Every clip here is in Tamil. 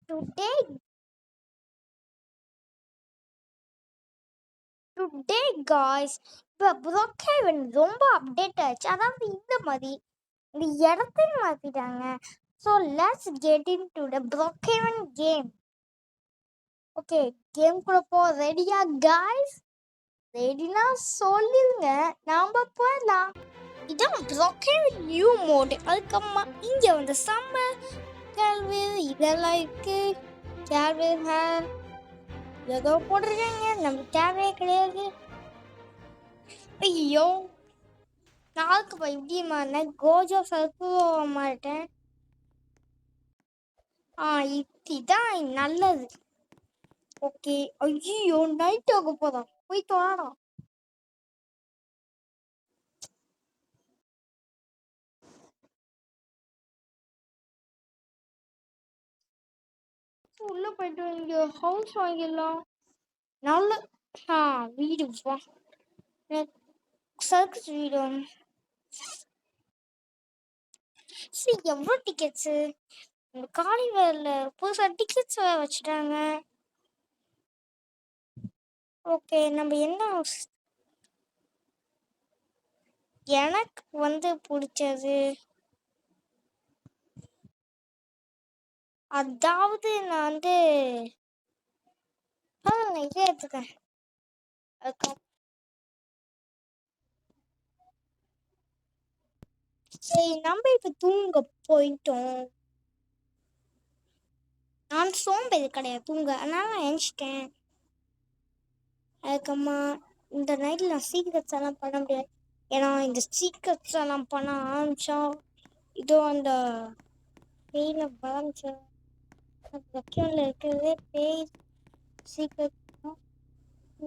Today, today guys, இப்போ Brookhaven ரொம்ப அப்டேட் ஆச்சு. அதாவது இந்த இடத்தை மாத்திட்டாங்க. So let's get in to the Brookhaven game. Okay, game கூட போ ரெடியா guys? ரெடினா சொல்லுங்க, நாம போகலாம். இதான் Brookhaven நியூ மோட். அதுக்கப்புறமா இங்க வந்து சம்மர் கேள்வி இதெல்லாம் இருக்கு. கேள்வி ஏதோ போட்டிருக்காங்க, நமக்கு தேவையே கிடையாது. ஐயோ, நாளுக்கு இப்படி மாறினேன். கோஜோ சர்க்கு மாட்டேன். இதுதான் நல்லது. ஓகே. ஐயோ, நைட் ஆக போதான், போய் தோணலாம். உள்ள போயிட்டு இங்க ஹவுஸ் வாங்கிடலாம். நல்ல வீடு சர்க்கஸ் வீடு. சரி, எவ்வளோ டிக்கெட்ஸு? காலிவேர்ல புதுசா டிக்கெட்ஸ் வச்சுட்டாங்க. ஓகே, நம்ம என்ன எனக்கு வந்து பிடிச்சது, அதாவது நான் வந்து இதே எடுத்துக்கேன். சரி, நம்ம இப்ப தூங்க போயிட்டோம். நான் சோம்பேறி கிடையாது, தூங்க. அதனால நான் எழுச்சிட்டேன். அதுக்கம்மா இந்த நைட்டில் நான் சீக்கிரட்ஸ் எல்லாம் பண்ண முடியாது. ஏன்னா இந்த சீக்கிரட்ஸ் எல்லாம் பண்ண ஆரம்பிச்சா இதோ அந்த பேயில பாதிச்ச வெக்கையில் இருக்கிறதே பேய் சீக்கிரம்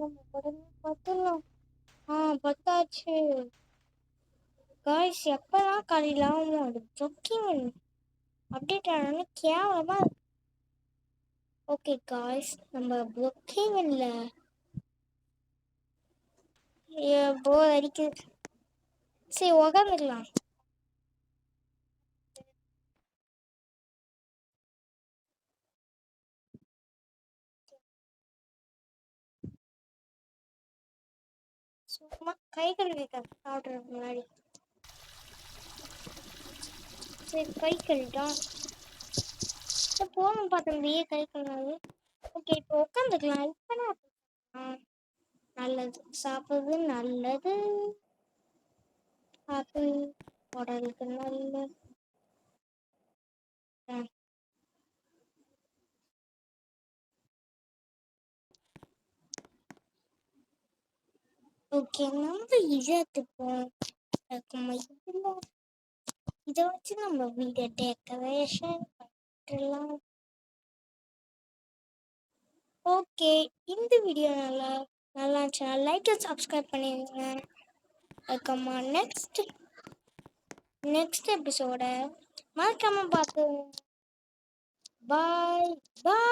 உடனே பார்த்துடலாம். பத்தாச்சு காய்ஸ். எப்பதான் காலையில் ஆகும்? அது ப்ரொக்கிங் அப்டேட் ஆனோன்னு கேவலமா. ஓகே காய்ஸ், நம்ம ப்ரொக்கிங்ல போர் அடிக்குது. சரி, உக்காந்துக்கலாம். சும்மா கை கழுவி சாப்பிட்றதுக்கு முன்னாடி. சரி, கை கழுவிட்டோம். போகணும் பார்த்தோம், கை கழுவாது. ஓகே, இப்போ உட்காந்துக்கலாம். இப்போ நல்லது சாப்பிட்றது நல்லது. ஆப்பிள் உடலுக்கு நல்லது. ஓகே, நம்ம இதை எடுத்துப்போம். இதை வச்சு நம்ம வீட்டை டெக்கரேஷன் பண்ணலாம். ஓகே, இந்த வீடியோ நல்லா இருந்துச்சுன்னா லைக் அண்ட் சப்ஸ்கிரைப் பண்ணிடுங்க. அதுக்கம்மா நெக்ஸ்ட் எபிசோட மறக்காம பார்த்து. பாய் பாய்.